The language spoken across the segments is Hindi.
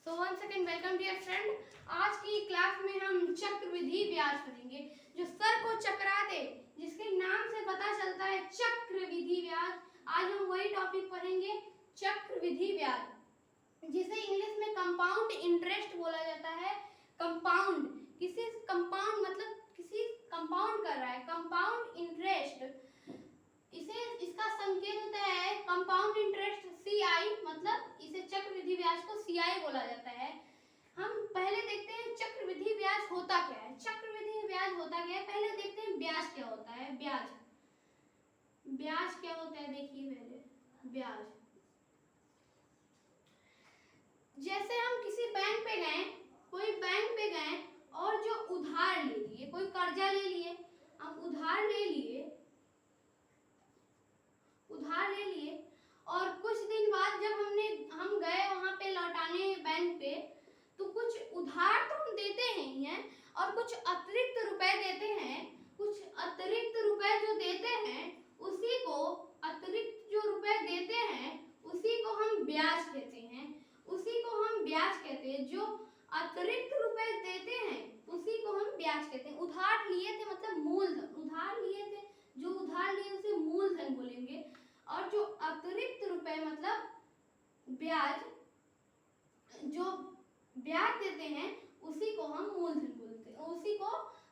सो one second welcome dear friend. आज की क्लास में हम चक्रवृद्धि ब्याज पढ़ेंगे जो सर को चकरा दे, जिसके नाम से पता चलता है चक्रवृद्धि ब्याज। आज हम वही टॉपिक पढ़ेंगे, चक्रवृद्धि ब्याज, जिसे इंग्लिश में कंपाउंड इंटरेस्ट बोला जाता है। कंपाउंड मतलब किसी कंपाउंड कर रहा है, कंपाउंड इंटरेस्ट। इसका संकेत होता है कंपाउंड इंटरेस्ट CI, मतलब इसे चक्रवृद्धि ब्याज को CI बोला जाता है। हम पहले देखते हैं चक्रवृद्धि ब्याज होता क्या है। चक्रवृद्धि ब्याज होता क्या है, पहले देखते हैं ब्याज क्या होता है। ब्याज क्या होता है, देखिए पहले ब्याज। जैसे हम किसी बैंक पे गए, कोई बैंक पे गए और जो उधार ले लिए, कोई कर्जा ले लिए, हम उधार ले लिए और कुछ दिन बाद जब हम गए वहां पे लौटाने बैंक पे, तो कुछ उधार तो हम देते ही हैं और कुछ अतिरिक्त रुपए देते हैं। कुछ अतिरिक्त रुपए जो देते हैं, उसी को अतिरिक्त जो रुपए देते हैं उसी को हम ब्याज कहते हैं। जो अतिरिक्त रुपए देते हैं उसी को हम ब्याज कहते हैं। उधार लिए थे मतलब मूलधन, जो उधार लिए उसे मूलधन बोलेंगे, और जो अतिरिक्त रुपए मतलब ब्याज, जो ब्याज देते हैं उसी को हम मूलधन बोलते हैं, उसी को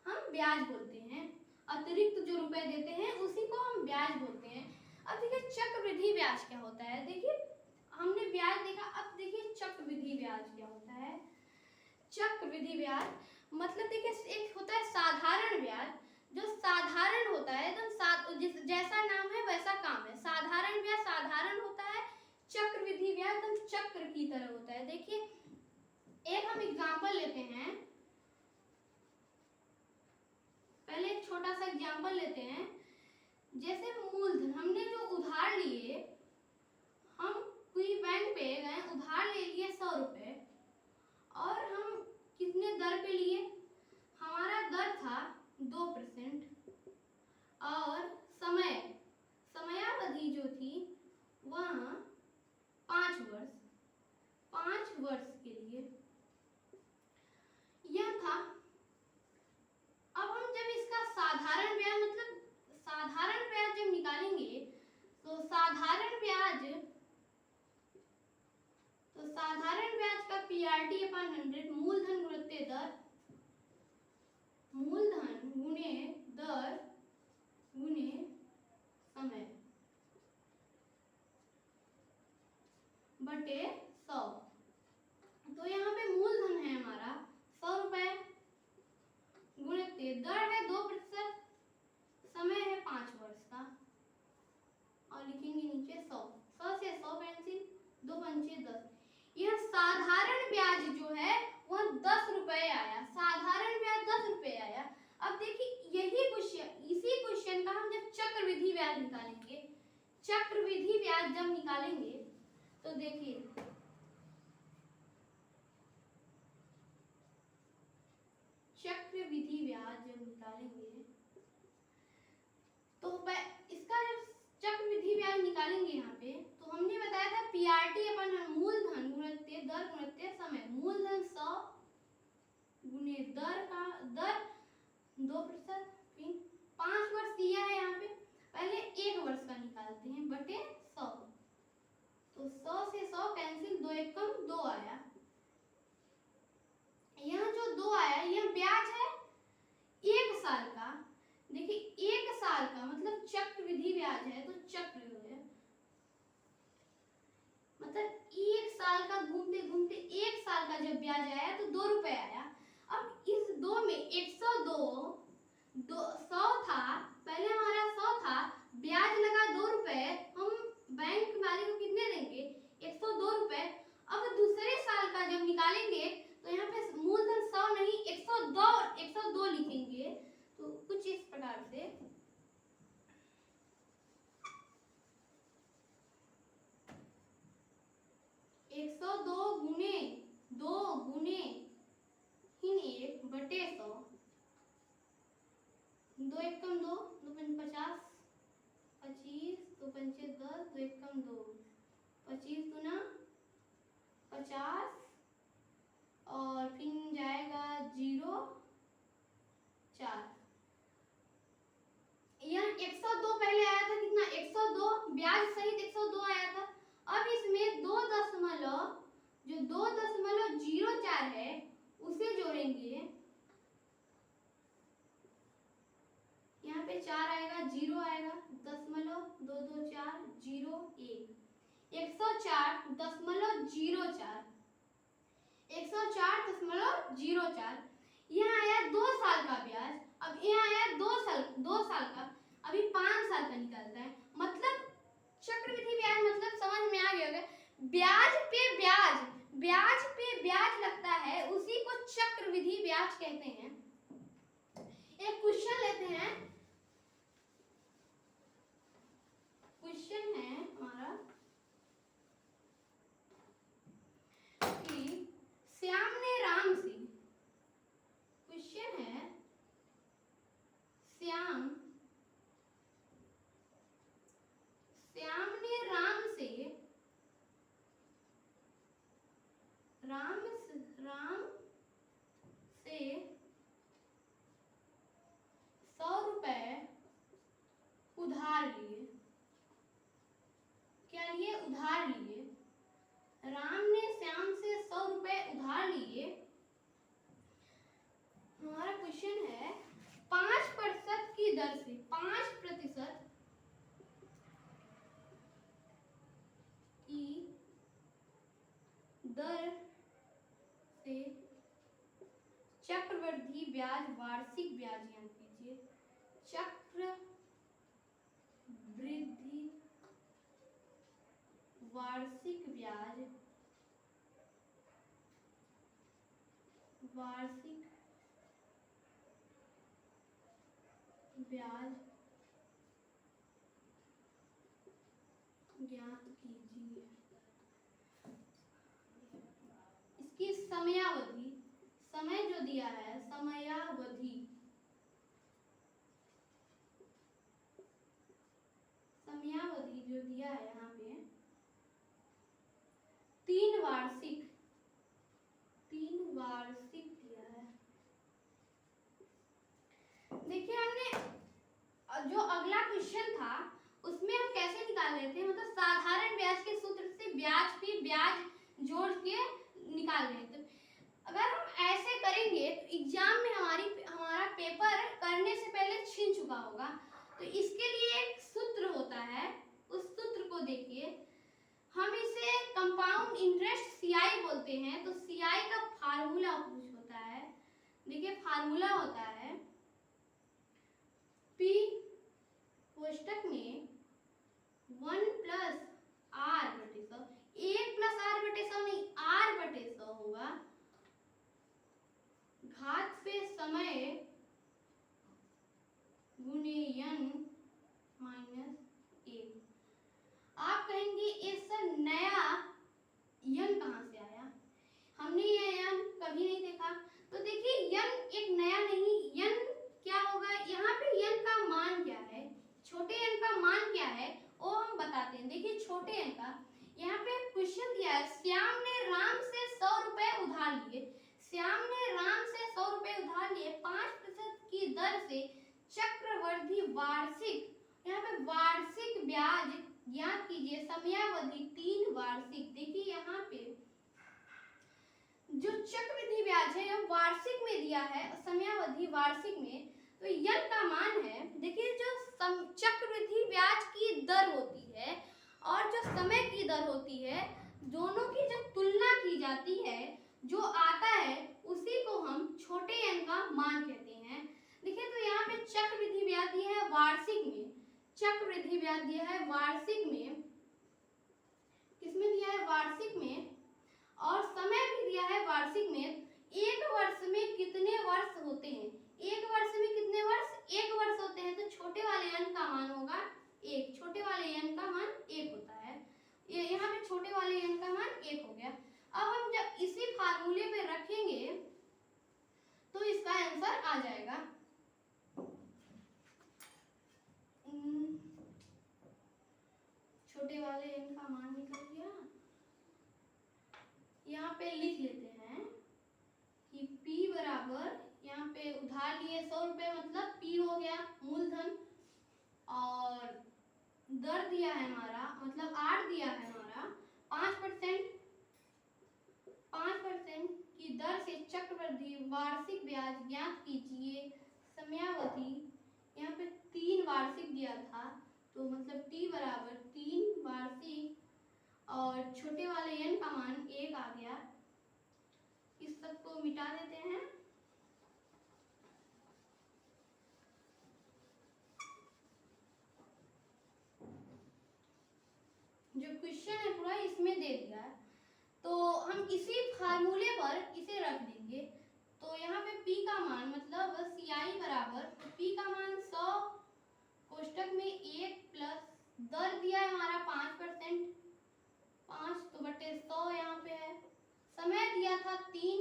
हम ब्याज बोलते हैं। अतिरिक्त जो रुपए देते हैं उसी को हम ब्याज बोलते हैं। अब देखिए चक्रवृद्धि ब्याज क्या होता है। देखिए हमने ब्याज देखा, अब देखिए चक्रवृद्धि ब्याज क्या होता है। चक्रवृद्धि ब्याज मतलब देखिए एक होता है साधारण ब्याज, जो साधारण होता है, एकदम जैसा नाम है वैसा काम है। साधारण ब्याज साधारण होता है, चक्रवृद्धि ब्याज एकदम चक्र की तरह होता है। देखिए एक हम एग्जांपल लेते हैं, पहले एक छोटा सा एग्जांपल लेते हैं। जैसे मूलधन, हमने जो उधार लिए, हम कोई बैंक पे गए, उधार ले लिए 100 रुपए, और हम कितने दर पे लिए, हमारा दर था 2% और समयावधि जो थी वह 5 वर्ष के लिए यह था। अब हम जब इसका साधारण ब्याज जब निकालेंगे, तो साधारण ब्याज का PRT/100 मूलधन गुणित दर, मूलधन गुणे दर गुणे समय बटे 100। तो यहाँ पे मूलधन है हमारा 100 रुपए, गुणित दर है 2%, समय है 5 वर्ष का, और लिखेंगे नीचे 100 से 100 कैंसिल, 2 पंचे 10। यह साधारण ब्याज जो है वह 10 रुपए आया। साधारण ब्याज 10 रुपए आया। अब देखिए इसी क्वेश्चन का हम जब चक्रवृद्धि ब्याज निकालेंगे, तो देखिए चक्रवृद्धि ब्याज जब निकालेंगे, तो इसका जब चक्रवृद्धि ब्याज निकालेंगे यहाँ पे, तो हमने बताया था PRT/100 मूलधन गुणित दर गुणित समय। मूलधन 100 गुणे दर 2%, 5 वर्ष दिया है यहाँ पे, पहले 1 वर्ष का निकालते हैं, बटे 100। तो 100 से 100 कैंसिल, 2 एकम 2 आया। यहाँ जो 2 आया यह ब्याज है 1 साल का। देखिए 1 साल का मतलब चक्रवृद्धि ब्याज है तो चक्र हो गया, मतलब 1 साल का घूमते घूमते 1 साल का जब ब्याज आया तो 2 रुपए आया। अब इस 2 में 100 था, पहले हमारा 100 था, ब्याज लगा 2 रुपए, हम बैंक वाले को कितने देंगे, 102 रुपए। अब दूसरे साल का जब निकालेंगे तो यहाँ पे मूलधन 100 नहीं 102 लिखेंगे। तो कुछ इस प्रकार से 102 गुणे 1 बटे 100, 2 एकम 2, 2 पंच 50, 25, 2 पंचे 10, 2 एकम 2, 25 दूना 50, लेंगे, यहाँ पे 4 आएगा, 0 आएगा, 0.224 0 1, 104.04, 104.04। यहाँ आया 2 साल का ब्याज, अब यहाँ आया 2 साल का, अभी 5 साल का निकलता है। मतलब चक्रवृद्धि ब्याज मतलब समझ में आ गया होगा, ब्याज पे ब्याज लगता है, उसी को चक्रवृद्धि ब्याज कहते हैं। एक क्वेश्चन लेते हैं, क्वेश्चन है हमारा कि श्याम ने राम से, क्वेश्चन है श्याम ने राम से 100 रुपए उधार लिए। क्या लिए? उधार लिए। राम ने श्याम से 100 रुपए उधार लिए। हमारा क्वेश्चन है 5% की दर से, 5% की दर से चक्रवृद्धि ब्याज, वार्षिक ब्याज याद कीजिए, चक्रवृद्धि वार्षिक ब्याज, वार्षिक ब्याज ज्ञात कीजिए। इसकी समयावधि, समय जो दिया है, समयावधि, समयावधि जो दिया है यहाँ पे 3 वार्षिक दिया है। देखिए हमने जो अगला क्वेश्चन था उसमें हम कैसे निकाल रहे थे, मतलब साधारण ब्याज के सूत्र से ब्याज पे ब्याज जोड़ के निकाल रहे थे। अगर हम ऐसे करेंगे तो एग्जाम में हमारा पेपर करने से पहले छीन चुका होगा। तो इसके लिए एक सूत्र होता है, उस सूत्र को देखिए, हम इसे कंपाउंड इंटरेस्ट CI बोलते हैं। तो CI का फार्मूला कुछ होता है, देखिए फार्मूला होता है P कोष्टक में 1 + R/100, 1 + R/100 नहीं, R/100 होगा, घात पे समय गुणे n - 1। आप कहेंगे इस नया n कहाँ से आया, हमने ये n कभी नहीं देखा। तो देखिए n एक नया नहीं, n क्या होगा, यहाँ पे n का मान क्या है, छोटे n का मान क्या है वो हम बताते हैं। देखिए छोटे n का, यहाँ पे क्वेश्चन दिया है श्याम ने राम से 100 रुपए उधार लिए, श्याम ने राम से 100 रुपए उधार लिए, 5% की दर से चक्रवृद्धि वार्षिक, यहाँ पे वार्षिक ब्याज याद कीजिए, समयावधि 3 वार्षिक। देखिए यहाँ पे जो चक्रवृद्धि ब्याज है यह वार्षिक में दिया है, समयावधि वार्षिक में, तो n का मान है। देखिए जो चक्रवृद्धि ब्याज की दर होती है और जो समय की दर होती है, दोनों की जब तुलना की जाती है, जो आता है उसी को हम छोटे n का मान कहते हैं। देखिए तो यहाँ पे चक्रवृद्धि ब्याज दिया है वार्षिक में, चक्रवृद्धि ब्याज दिया है वार्षिक में, किसमें दिया है, वार्षिक में, और समय भी दिया है वार्षिक में। एक वर्ष में कितने वर्ष होते हैं, एक वर्ष में कितने वर्ष, 1 वर्ष होते हैं, तो छोटे वाले n का मान होगा 1, छोटे वाले n का मान 1 होता है। ये यहाँ पे छोटे वाले n का मान 1 हो गया। अब हम जब इसी फार्मूले पे रखेंगे तो इसका आंसर आ जाएगा। छोटे वाले n का मान निकल गया, यहाँ पे लिख लेते हैं कि P बराबर, यहाँ पे उधार लिए 100 रुपए, मतलब P हो गया मूलधन, और दर दिया है हमारा, मतलब R दिया है हमारा 5% की दर से चक्रवृद्धि चक्रवृद्धि वार्षिक ब्याज ज्ञात कीजिए। समयावधि यहाँ पे 3 वार्षिक दिया था, तो मतलब t बराबर 3 वार्षिक और छोटे वाले n का मान 1 आ गया। इस सब को मिटा देते हैं। जो क्वेश्चन है पूरा इसमें दे दिया है, तो हम इसी फार्मूले पर इसे रख देंगे। तो यहाँ पे p का मान मतलब CI बराबर, तो p का मान 100 कोष्टक में 1 प्लस दर दिया है हमारा 5%, 5 तो बटे 100 यहाँ पे है। समय दिया था 3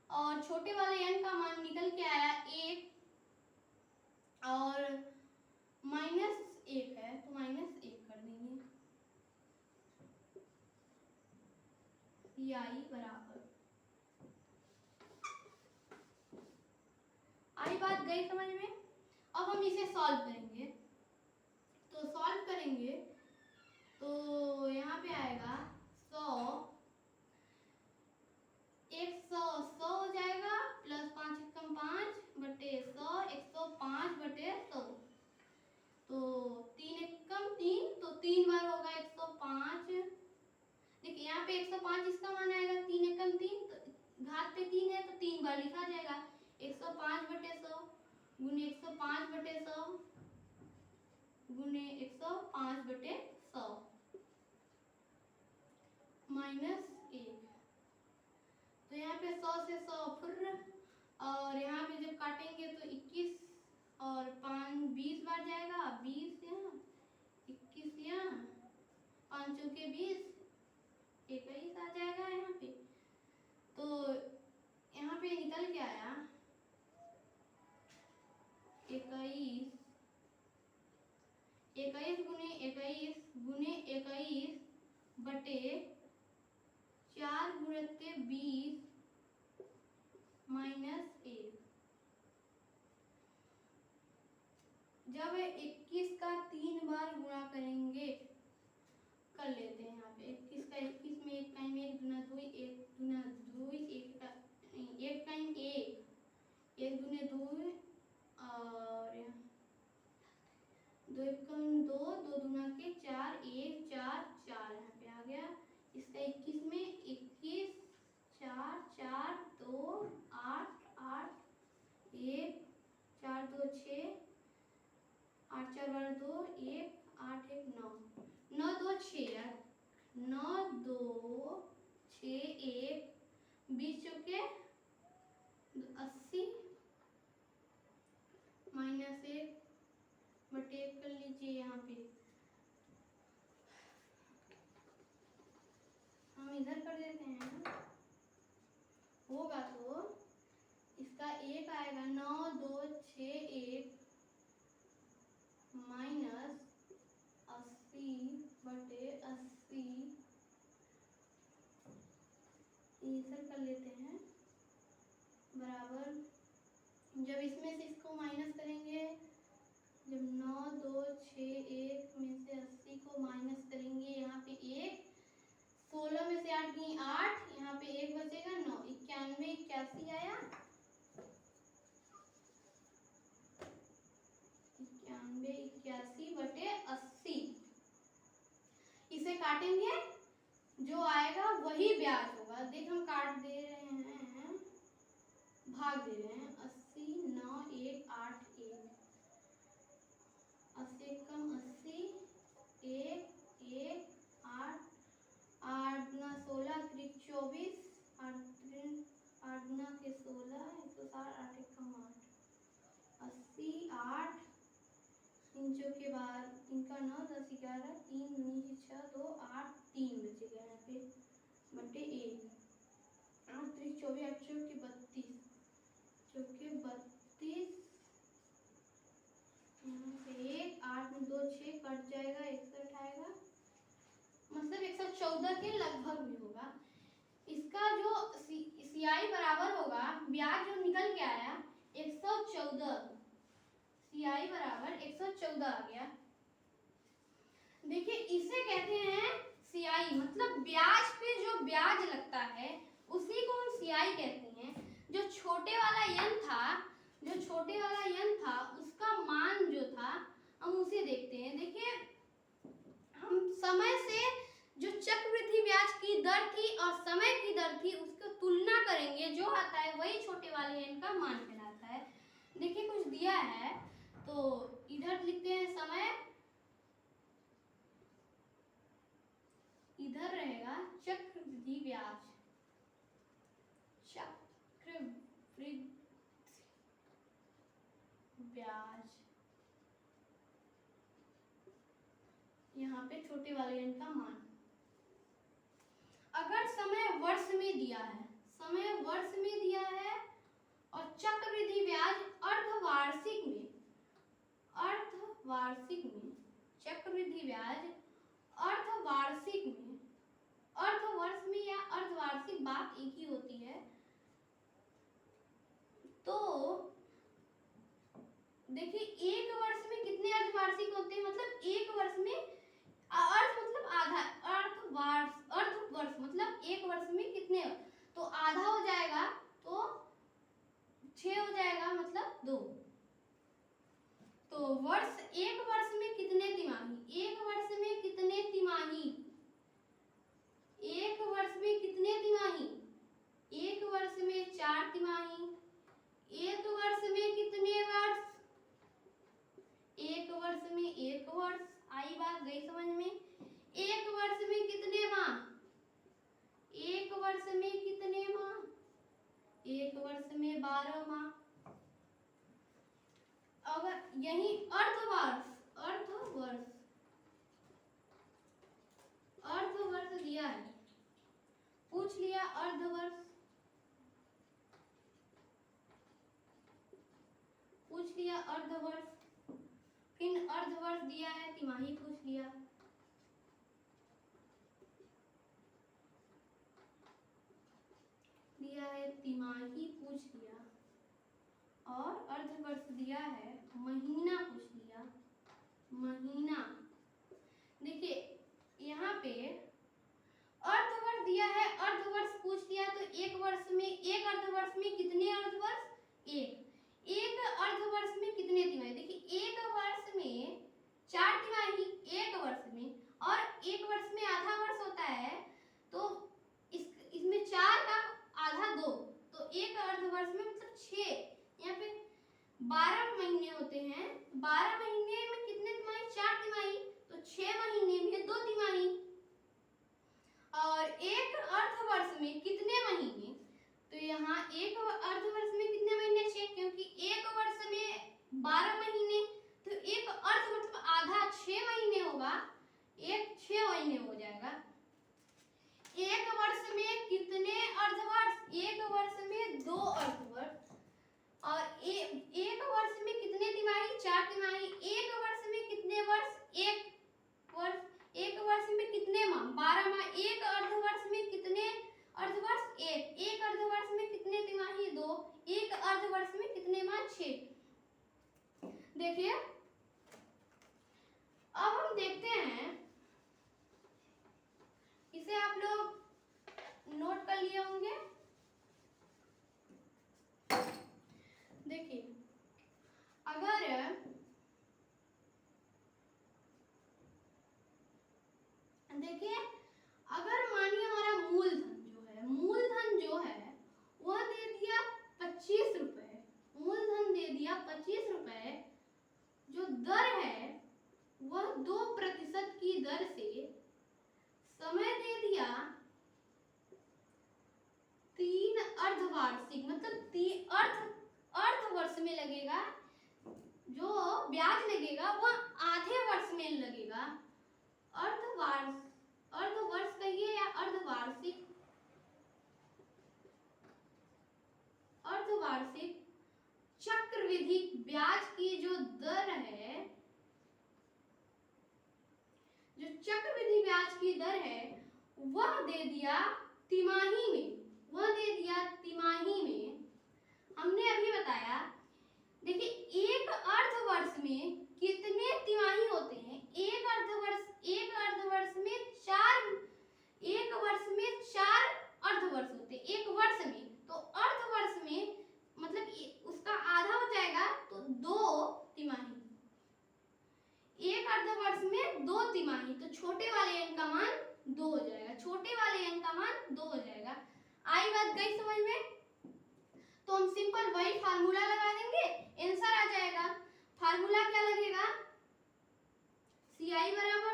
और छोटे वाले n का मान निकल के आया 1 और -1 है, तो -1 कर देंगे। CI बराबर, आई बात गई समझ में। अब हम इसे सॉल्व करेंगे, तो सॉल्व करेंगे तो यहाँ पे आएगा 100 100 हो जाएगा प्लस 5 एकम 5 बटे 100 105 बटे 100, तो 3 एकम 3, तो 3 बार होगा 105। देखिए यहाँ पे 105 इसका मान आएगा 3 एकम 3, तो घात पे 3 है तो 3 बार लिखा जाएगा 105 बटे 100 गुने 105 बटे 100 गुने 105 बटे 100 -1। तो यहाँ पे 100 से 100 फुर्र, और यहाँ पे जब काटेंगे तो 21 और 5 20 बार जाएगा, 20 यहाँ 21 यहाँ 5 चौके 20 21 आ जाएगा यहाँ पे। तो यहाँ पे निकल के आया 21 गुने 21 बटे 4 गुणित 20 -1। जब 21 का 3 बार गुणा करेंगे, कर लेते हैं यहाँ पे 21 का 21 में 1 टाइम 1 गुना 2 1 गुना 2 1 का 1 टाइम 1 1 गुने 2 और 2 एकम 2 2 गुना के 4 1 4 4 यहाँ पे आ गया। इसका 21 में 21 4 4 2 8 8 1 4 2 6 8 4 12 2 1 8 1 9 9 2 6 9 2 6 1 20 चौके 80 -1 बटे 1 कर लीजिए। यहाँ पे हम इधर कर देते हैं, होगा तो इसका 1 आएगा 9 2 6 1 -80 बटे 80, इधर कर लेते हैं बराबर। जब इसमें से इसको माइनस करेंगे, जब 9 2 6 1 में से 80 को माइनस करेंगे, यहाँ पे 1 16 में से 8 गई 8, यहाँ पे 1 बचेगा 9 91 81 आया 91 81 बटे 80। इसे काटेंगे, जो आएगा वही ब्याज होगा। देख हम काट दे रहे हैं, भाग दे रहे हैं 80 9 1 8 1 80 कम 80 1 1 8 8 गुना 16 त्रिक 24 8 गुना के 16 160 8 1 कम 8 80 8 3 चौके बाद 3 का 9 10 11 3 19 6 2 8 3 बचेगा यहाँ पे बटे 1 8 त्रिक 24 8 चौके 32 चौके 32 यहाँ से 1 8 में 2 6 कट जाएगा 61 आएगा, मतलब 114 के लगभग भी होगा। इसका जो CI बराबर होगा, ब्याज जो निकल के आया 114, CI बराबर 114 आ गया। देखिए इसे कहते हैं CI, मतलब ब्याज पे जो ब्याज लगता है उसी को हम CI कहते हैं। जो छोटे वाला यन था उसका मान जो था हम उसे देखते हैं। देखिए हम समय से जो चक्रवृद्धि ब्याज की दर थी और समय की दर थी उसको तुलना करेंगे, जो आता है वही छोटे वाले यन का मान कहलाता है। देखिए कुछ दिया है तो इधर लिखते हैं समय, इधर रहेगा चक्रवृद्धि ब्याज, चक्रवृद्धि ब्याज, यहाँ पे छोटे वाले यन का मान। अगर समय वर्ष में दिया है, समय वर्ष में दिया है और चक्रवृद्धि ब्याज अर्धवार्षिक में, चक्रवृद्धि ब्याज अर्धवार्षिक में, अर्धवर्ष में या अर्धवार्षिक बात एक ही होती है। तो देखिए एक वर्ष में कितने अर्धवार्षिक होते हैं, मतलब एक वर्ष में अर्ध मतलब आधा, अर्धवर्ष मतलब एक वर्ष में कितने, तो आधा हो जाएगा तो 6 हो जाएगा मतलब 2। तो वर्ष, एक वर्ष में कितने तिमाही, एक वर्ष में कितने तिमाही, एक वर्ष में कितने तिमाही, एक वर्ष में 4 तिमाही, एक वर्ष में कितने वर्ष, एक वर्ष में 1 वर्ष। आई बात गई समझ में? एक वर्ष में कितने माह, एक वर्ष में कितने माह, एक वर्ष में 12 माह। अगर यही अर्धवर्ष दिया है, पूछ लिया अर्धवर्ष, पूछ लिया अर्धवर्ष, फिर अर्धवर्ष दिया है तिमाही पूछ लिया, तिमाही पूछ लिया, और अर्धवर्ष दिया है महीना पूछ लिया, महीना। देखिए यहाँ पे अर्धवर्ष दिया है, अर्धवर्ष पूछ लिया, तो एक वर्ष में, एक अर्धवर्ष में कितने अर्धवर्ष, एक अर्धवर्ष में कितने तिमाही। देखिए एक वर्ष में 4 तिमाही एक वर्ष में, और एक वर्ष में आधा वर्ष होता है, तो इसमें 4 का आधा 2, तो एक अर्धवर्ष में मतलब 6, यहाँ पे 12 महीने होते हैं, 12 महीने में कितने तिमाही, 4 तिमाही, तो 6 महीने में 2 तिमाही। और एक अर्धवर्ष में कितने महीने, तो यहाँ एक अर्धवर्ष में कितने महीने, 6, क्योंकि एक वर्ष में 12 महीने, तो एक अर्ध मतलब आधा 6 महीने होगा, एक 6 महीने हो जाएगा। एक वर्ष में कितने अर्धवर्ष, एक वर्ष में 2 अर्धवर्ष, और एक वर्ष में कितने तिमाही, 4 तिमाही, एक वर्ष में कितने वर्ष, एक वर्ष, एक वर्ष में कितने माह, 12 माह, एक अर्धवर्ष में कितने अर्धवर्ष, एक अर्धवर्ष में कितने तिमाही, 2, एक अर्धवर्ष में कितने माह, 6। देखिए अब हम देखते हैं, इसे आप लोग नोट कर लिए होंगे। देखिए अगर मानिए हमारा मूलधन जो है वह दे दिया 25 रुपए, मूलधन दे दिया 25 रुपए, जो दर है वह 2% की दर से, समय दे दिया 3 अर्धवार्षिक, मतलब अर्धवर्ष में लगेगा, जो ब्याज लगेगा वह आधे वर्ष में लगेगा। अर्धवर्ष कहिए या अर्धवार्षिक, अर्धवार्षिक चक्रवृद्धि ब्याज की जो दर है, जो चक्रवृद्धि ब्याज की दर है वह दे दिया तिमाही में, वह दे दिया तिमाही में। हमने अभी बताया, देखिए एक अर्धवर्ष में कितने तिमाही होते हैं, एक अर्धवर्ष में 4, एक वर्ष में 4 अर्धवर्ष होते हैं एक वर्ष में, तो अर्धवर्ष में छोटे वाले n का मान 2 हो जाएगा। आई बात गई समझ में? तो हम सिंपल वही फार्मूला लगा देंगे, आंसर आ जाएगा। फार्मूला क्या लगेगा? CI बराबर,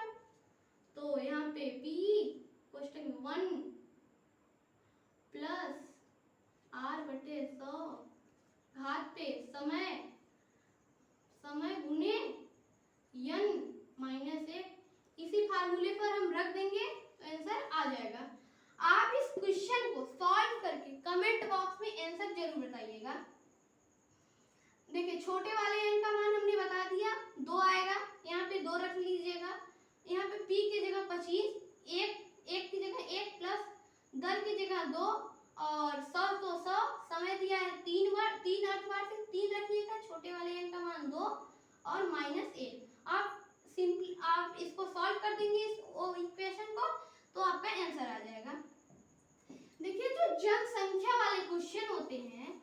तो यहाँ पे P कोष्टक में 1 प्लस R बटे 100 घात पे समय गुने n माइनस 1, इसी फार्मूले पर हम रख देंगे तो आंसर आ जाएगा। आप इस क्वेश्चन को सॉल्व करके कमेंट बॉक्स में आंसर जरूर बताइएगा। देखिए छोटे वाले n का मान हमने बता दिया 2 आएगा, यहाँ पे 2 रख लीजिएगा, यहाँ पे p की जगह 25, 1 की जगह 1 प्लस दर की जगह 2 और 100 तो 100, समय दिया है 3 बार, 3 8 बार से 3 रखिएगा, छोटे वाले n का मान 2 और माइनस 1। आप इसको सॉल्व कर देंगे इस इक्वेशन को तो आपका आंसर आ जाएगा। देखिए जो जनसंख्या वाले क्वेश्चन होते हैं,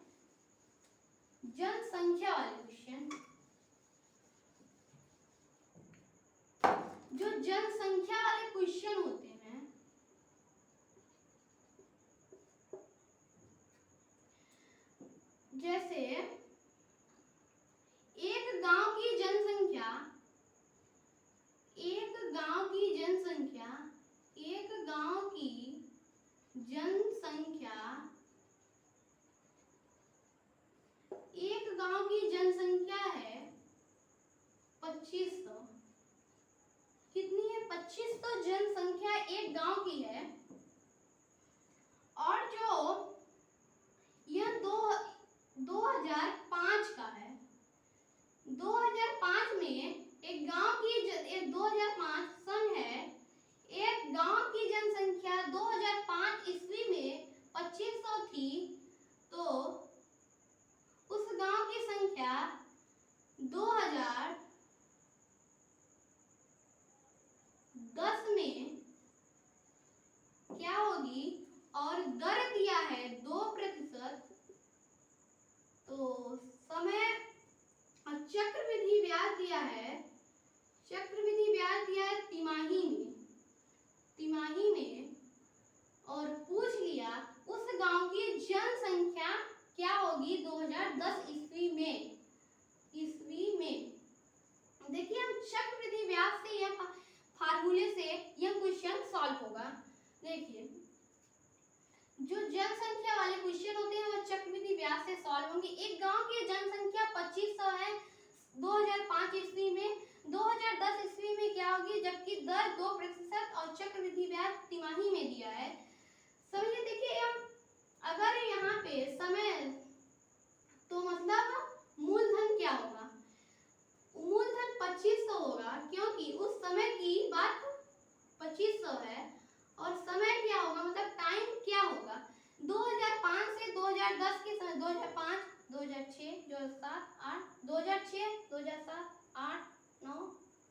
जनसंख्या वाले क्वेश्चन, जो जनसंख्या वाले क्वेश्चन होते हैं, जैसे एक गांव की जनसंख्या, एक गांव की जनसंख्या है 2500। कितनी है? 2500 जनसंख्या एक गांव की है। और जो यह 2005 का है, 2005 में एक गांव की 2005 सन है, एक गांव की जनसंख्या 2005 ईस्वी में 2500 थी, तो उस गांव की संख्या 2010 में क्या होगी? और दर दिया है 2%, तो समय और चक्रवृद्धि ब्याज दिया है, तिमाही में और पूछ लिया उस गांव की जनसंख्या क्या होगी 2010 ईस्वी में। देखिए हम चक्रवृद्धि ब्याज से यह फार्मूले से यह क्वेश्चन सॉल्व होगा। देखिए जो जनसंख्या वाले क्वेश्चन होते हैं वो चक्रवृद्धि ब्याज से सॉल्व होंगे। एक गांव की जनसंख्या 2500 है 2005 ईस्वी में, 2010 ईस्वी में क्या होगी? जबकि दर 2% और चक्रवृद्धि ब्याज तिमाही में दिया है। समझिए, देखिए हम अगर यहाँ पे समय, तो मतलब मूलधन क्या होगा? मूलधन 2500 होगा, क्योंकि उस समय की बात 2500 है और समय क्या होगा, मतलब टाइम क्या होगा? 2005 से 2010 के समय, 2005, 2006, 2007, 8, 2006, 2007, 8, 9,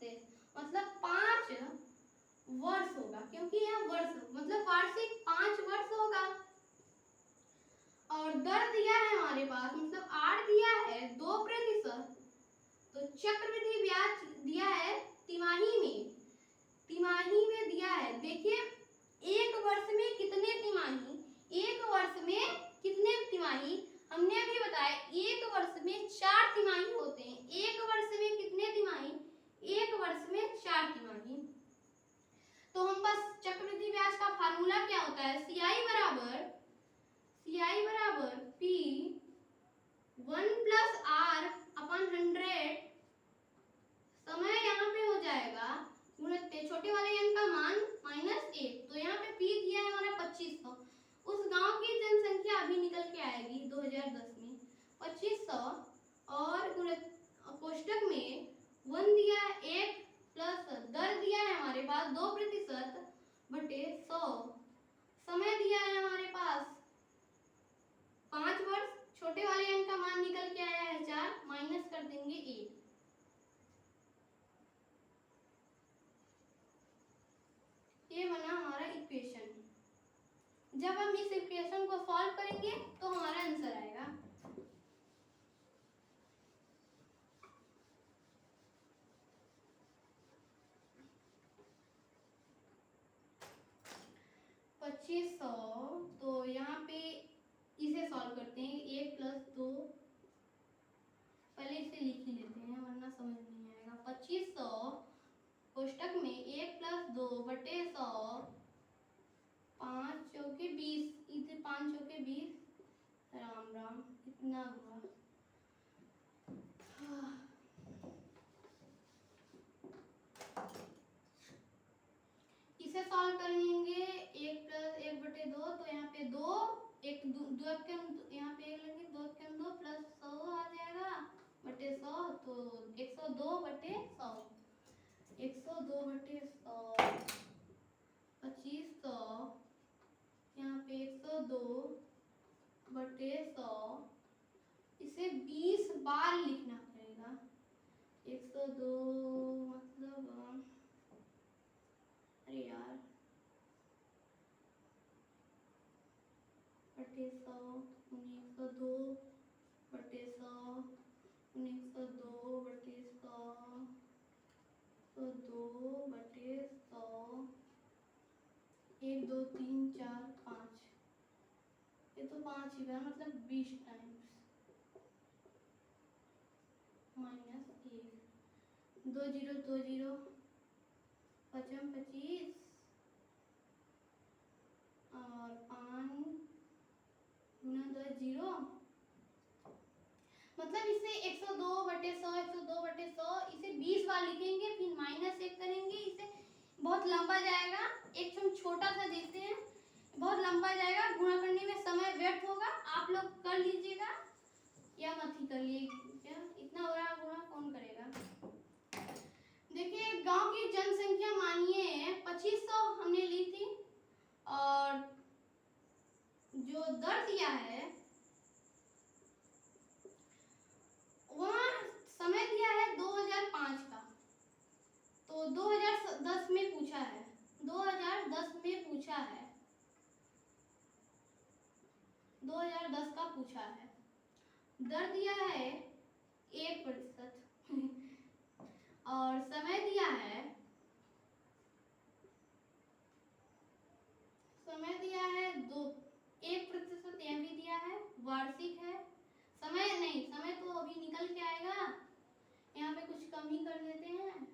10, मतलब 5 वर्ष होगा, क्योंकि यह वर्ष मतलब वार्षिक 5 वर्ष होगा। और दर दिया है हमारे पास, मतलब आर दिया है 2%, तो चक्रवृद्धि ब्याज दिया है तिमाही में दिया है। देखिए एक वर्ष में कितने तिमाही, हमने अभी बताया एक वर्ष में 4 तिमाही होते हैं। एक वर्ष में कितने तिमाही? एक वर्ष में 4 तिमाही। तो हम बस चक्रवृद्धि ब्याज का फार्मूला क्या होता है? CI बराबर P 1 प्लस R अपन 100, समय यहाँ पे हो जाएगा गुणित छोटे वाले n का मान -1, तो यहाँ पे P दिया है हमारा 2500। उस गांव की जनसंख्या अभी निकल के आएगी 2010 में 2500 और गुणित कोष्टक में 1 दिया है 1 प्लस दर दिया है हमारे पास 2% बटे 100, समय दिया है हमारे पास 5 वर्ष, छोटे वाले n का मान निकल के आया है 4, माइनस कर देंगे 1। ये बना हमारा इक्वेशन। जब हम इस इक्वेशन को सॉल्व करेंगे तो हमारा आंसर आएगा। राम राम, इतना हुआ। इसे सॉल्व करेंगे 1 + 1/2, तो यहाँ पे 2, एक दो यहाँ पे 1 लेंगे, 2 प्लस 100 आ जाएगा बटे 100, तो 102/100, 102/100, 2500, यहाँ पे 102/100, इसे 20 बार लिखना पड़ेगा। 102 मतलब अरे यार बटे 100, 102/100, 102/100, 102/100, 1 2 3 4 5, ये तो 5 ही बार मतलब 20 टाइम्स -1, 2 0 2 0, 55 25 और 5 गुना 2 0, मतलब इसे 102/100, 102/100, इसे 20 बार लिखेंगे, फिर -1 करेंगे, इसे बहुत लंबा जाएगा। एक हम छोटा सा देते हैं, बहुत लंबा जाएगा, गुणा करने में समय व्यर्थ होगा। आप लोग कर लीजिएगा या मत ही कर लीजिएगा, इतना बड़ा गुणा कौन करेगा। देखिए गांव की जनसंख्या मानिए 2500 हमने ली थी, और जो दर दिया है वहाँ समय दिया है 2005 का, तो 2010 में पूछा है, 2010 में पूछा है, 2010 का पूछा है। दर दिया है 1% और समय दिया है 2, 1% यह भी दिया है, वार्षिक है। समय नहीं, समय तो अभी निकल के आएगा, यहाँ पे कुछ कम ही कर देते हैं,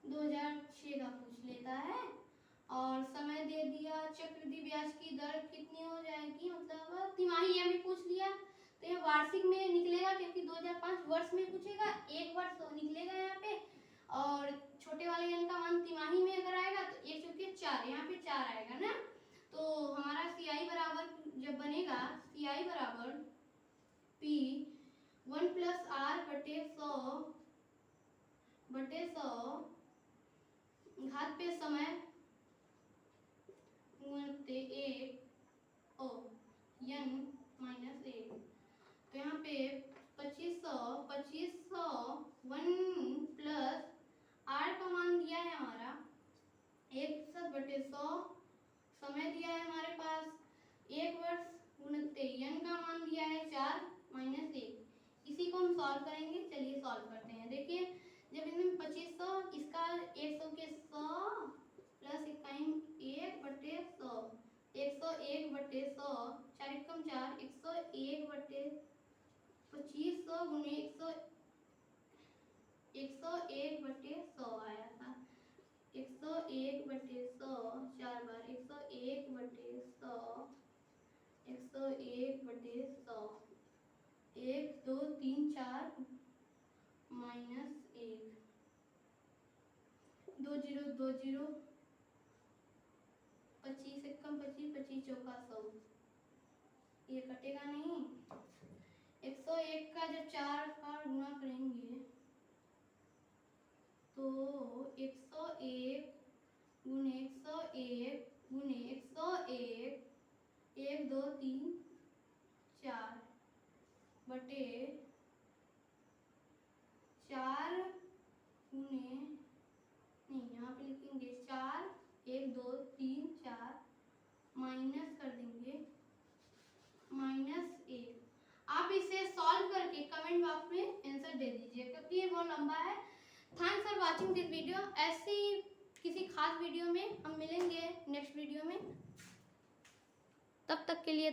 2006 का पूछ लेता है। और समय दे दिया, चक्रवृद्धि ब्याज की दर कितनी हो जाएगी, मतलब तिमाही यह भी पूछ लिया, तो यह वार्षिक में निकलेगा क्योंकि 2005 वर्ष में पूछेगा, 1 वर्ष तो निकलेगा यहाँ पे, और छोटे वाले n का मान तिमाही में अगर आएगा तो 1 चौके 4, यहाँ पे 4 आएगा ना, तो हमारा CI बराबर जब बनेगा, CI बराबर P 1 + R/100/100 घात पे समय गुणित 1 ओ n - 1, तो यहाँ पे 2500 1 + R का मान दिया है हमारा 1/100, समय दिया है हमारे पास 1 वर्ष, गुणित n का मान दिया है 4 - 1, इसी को हम सॉल्व करेंगे। चलिए सॉल्व करते हैं। देखिए जब इसमें 2500, इसका 100 के 100 प्लस 1/100, 101/100, 4 एकम 4, 101/2500 गुणे 101/100 आया था, 101/100 4 बार, 101/100, 101/100, 1 2 3 4 -1, 2 0 2 0, 25 एकम 25, 25 चौका 100, ये कटेगा नहीं। 101 का जब 4 बार गुणा करेंगे तो 101 गुणे 101 गुणे 101, 1 2 3 4 बटे 4 गुणे, नहीं यहाँ पे लिखेंगे 4, 1 2 3 4 माइनस कर देंगे -1। आप इसे सॉल्व करके कमेंट बॉक्स में आंसर दे दीजिए क्योंकि ये बहुत लंबा है। Thanks for watching this video. ऐसी किसी खास वीडियो में हम मिलेंगे नेक्स्ट वीडियो में, तब तक के लिए